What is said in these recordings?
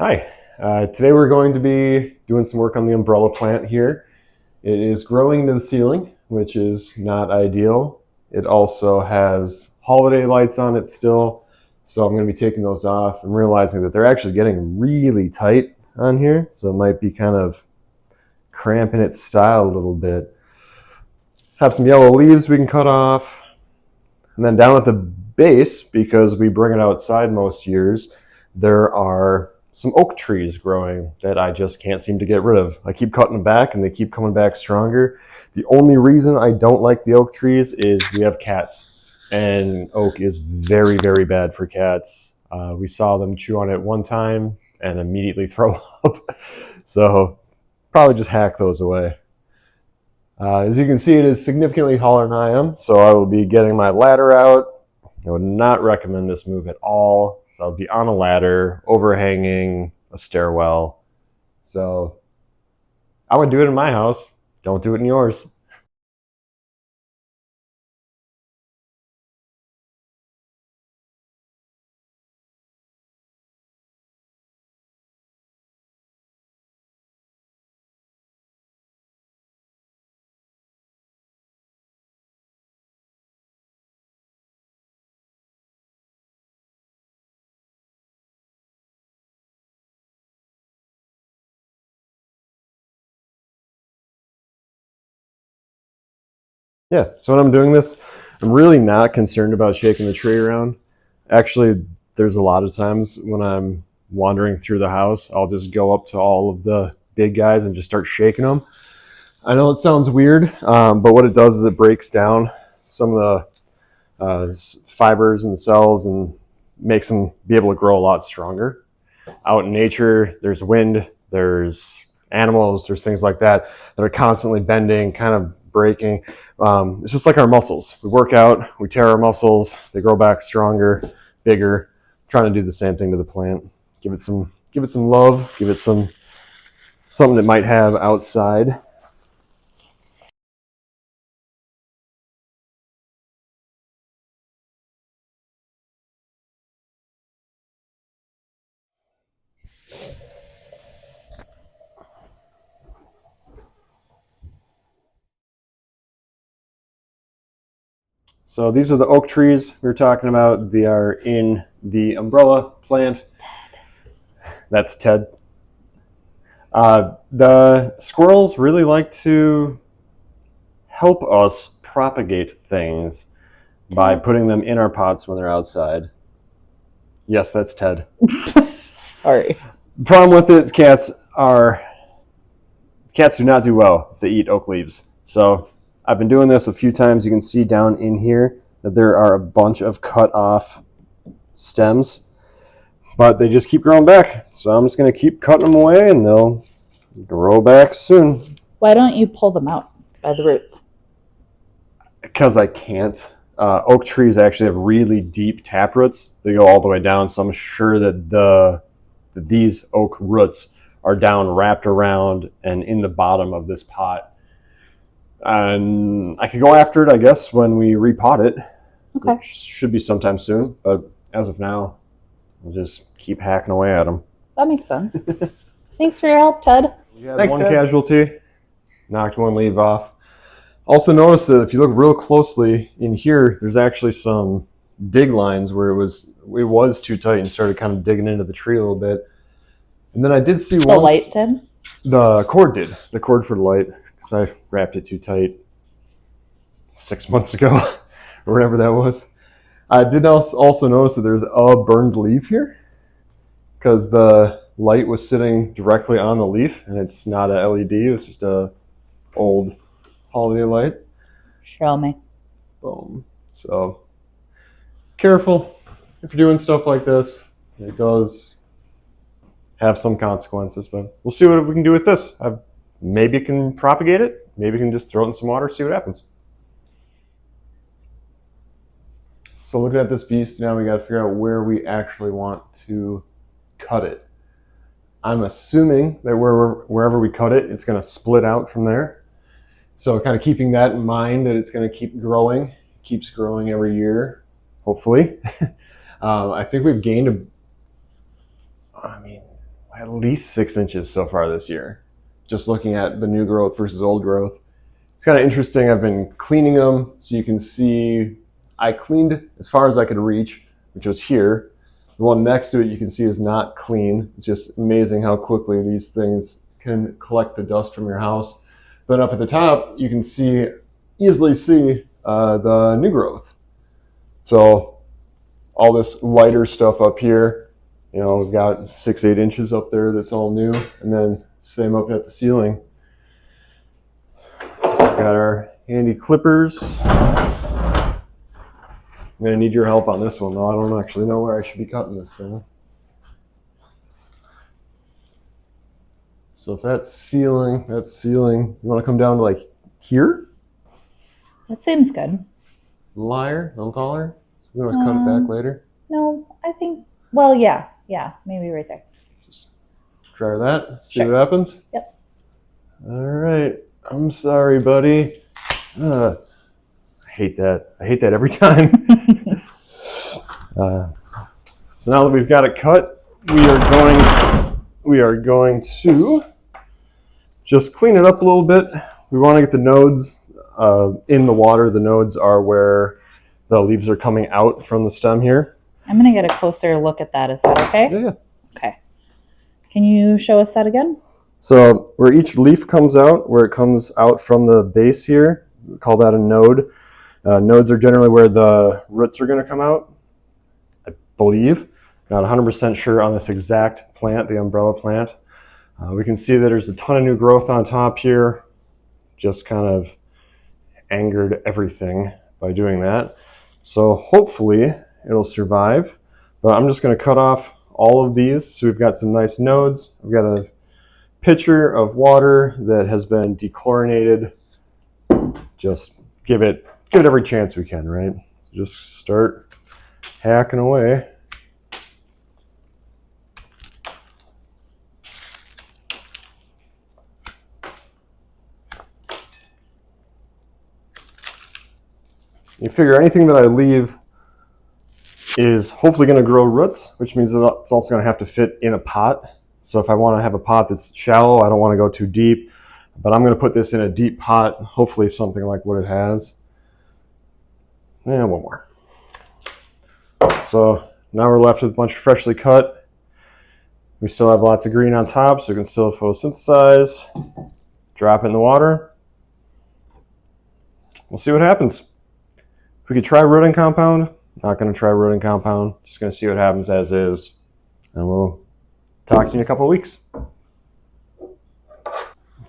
Hi, today we're going to be doing some work on the umbrella plant here. It is growing to the ceiling, which is not ideal. It also has holiday lights on it still, so I'm going to be taking those off and realizing that they're actually getting really tight on here, so it might be kind of cramping its style a little bit. Have some yellow leaves we can cut off, and then down at the base, because we bring it outside most years, there are some oak trees growing that I just can't seem to get rid of. I keep cutting them back and they keep coming back stronger. The only reason I don't like the oak trees is we have cats, and oak is very, very bad for cats. We saw them chew on it one time and immediately throw up. So probably just hack those away. As you can see, it is significantly taller than I am, so I will be getting my ladder out. I would not recommend this move at all. So I'll be on a ladder, overhanging a stairwell. So I would do it in my house. Don't do it in yours. Yeah, so when I'm doing this, I'm really not concerned about shaking the tree around. Actually, there's a lot of times when I'm wandering through the house, I'll just go up to all of the big guys and just start shaking them. I know it sounds weird, but what it does is it breaks down some of the fibers and cells and makes them be able to grow a lot stronger. Out in nature, there's wind, there's animals, there's things like that that are constantly bending, kind of breaking. It's just like our muscles. We work out, we tear our muscles, they grow back stronger, bigger. I'm trying to do the same thing to the plant. Give it some love, give it something it might have outside. So these are the oak trees we were talking about. They are in the umbrella plant. That's Ted. The squirrels really like to help us propagate things by putting them in our pots when they're outside. Yes, that's Ted. Sorry. The problem with it is cats do not do well if they eat oak leaves. So I've been doing this a few times. You can see down in here that there are a bunch of cut off stems, but they just keep growing back. So I'm just going to keep cutting them away and they'll grow back soon. Why don't you pull them out by the roots? Because I can't. Oak trees actually have really deep tap roots. They go all the way down, so I'm sure that these oak roots are down, wrapped around, and in the bottom of this pot. And I could go after it, I guess, when we repot it. Okay. Which should be sometime soon, but as of now, we'll just keep hacking away at them. That makes sense. Thanks for your help, Ted. We had one casualty, knocked one leaf off. Also notice that if you look real closely in here, there's actually some dig lines where it was too tight and started kind of digging into the tree a little bit. And then I did see the light did? The cord did. The cord for the light, because I wrapped it too tight 6 months ago, or whatever that was. I did also notice that there's a burned leaf here, because the light was sitting directly on the leaf, and it's not a LED, it's just a old holiday light. Show me. Boom. So careful if you're doing stuff like this. It does have some consequences, but we'll see what we can do with this. Maybe you can propagate it. Maybe you can just throw it in some water, see what happens. So looking at this beast, now we got to figure out where we actually want to cut it. I'm assuming that wherever we cut it, it's going to split out from there. So kind of keeping that in mind, that it's going to keep growing. It keeps growing every year, hopefully. I think we've gained at least 6 inches so far this year. Just looking at the new growth versus old growth. It's kind of interesting. I've been cleaning them so you can see I cleaned as far as I could reach, which was here. The one next to it you can see is not clean. It's just amazing how quickly these things can collect the dust from your house. But up at the top, you can easily see the new growth. So all this lighter stuff up here, we've got 6-8 inches up there that's all new, and then same up at the ceiling. So we've got our handy clippers. I'm gonna need your help on this one though. I don't actually know where I should be cutting this thing. So if that's ceiling. You want to come down to like here? That seems good. A little taller. We can always cut it back later. No, I think, well, yeah, maybe right there. Just try that, see Sure. what happens. Yep. All right. I'm sorry, buddy. I hate that. I hate that every time. So now that we've got it cut, we are going to just clean it up a little bit. We want to get the nodes in the water. The nodes are where the leaves are coming out from the stem here. I'm going to get a closer look at that. Is that okay? Yeah. Okay. Can you show us that again? So where each leaf comes out, where it comes out from the base here, we call that a node. Nodes are generally where the roots are going to come out, I believe. Not 100% sure on this exact plant, the umbrella plant. We can see that there's a ton of new growth on top here. Just kind of angered everything by doing that. So hopefully it'll survive. But I'm just going to cut off all of these. So we've got some nice nodes. I've got a pitcher of water that has been dechlorinated. Just give it every chance we can, right? So just start hacking away. You figure anything that I leave is hopefully going to grow roots, which means that it's also going to have to fit in a pot. So if I want to have a pot that's shallow, I don't want to go too deep, but I'm going to put this in a deep pot, hopefully something like what it has. And one more. So now we're left with a bunch of freshly cut. We still have lots of green on top, so we can still photosynthesize. Drop it in the water. We'll see what happens. If we could try rooting compound, not going to try rooting compound. Just going to see what happens as is. And we'll talk to you in a couple of weeks.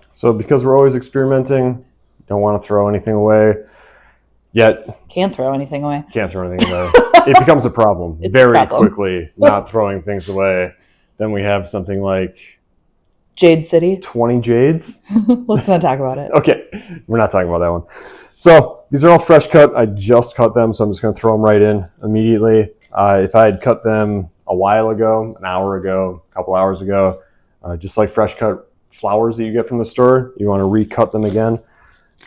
So because we're always experimenting, don't want to throw anything away. Yet Can't throw anything away. Can't throw anything away. It becomes a problem very quickly, not throwing things away. Then we have something like Jade City. 20 jades. Let's not talk about it. Okay, we're not talking about that one. So these are all fresh cut. I just cut them, so I'm just going to throw them right in immediately. If I had cut them a while ago, an hour ago, a couple hours ago, just like fresh cut flowers that you get from the store, you want to recut them again.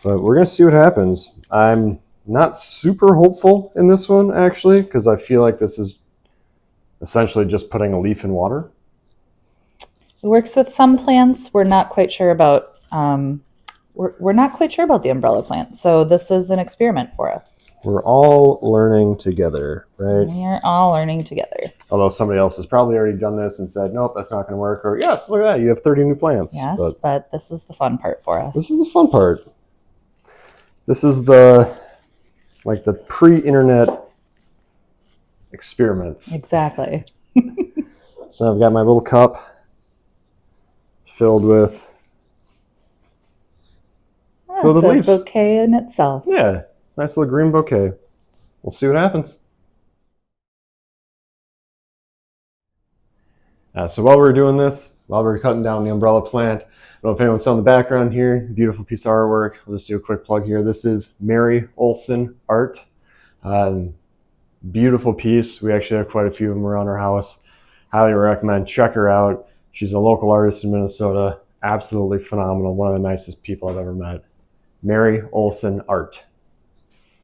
But we're going to see what happens. I'm not super hopeful in this one, actually, because I feel like this is essentially just putting a leaf in water. It works with some plants. We're not quite sure about we're not quite sure about the umbrella plant. So this is an experiment for us. We're all learning together, right? We're all learning together. Although somebody else has probably already done this and said, nope, that's not going to work. Or yes, look at that, you have 30 new plants. Yes, but this is the fun part for us. This is the fun part. This is the pre-internet experiments. Exactly. So I've got my little cup filled with It's a bouquet in itself. Yeah, nice little green bouquet. We'll see what happens. So while we're doing this, while we're cutting down the umbrella plant, I don't know if anyone's saw in the background here, beautiful piece of artwork. I'll just do a quick plug here. This is Mary Olson art. Beautiful piece. We actually have quite a few of them around our house. Highly recommend. Check her out. She's a local artist in Minnesota. Absolutely phenomenal. One of the nicest people I've ever met. Mary Olson art.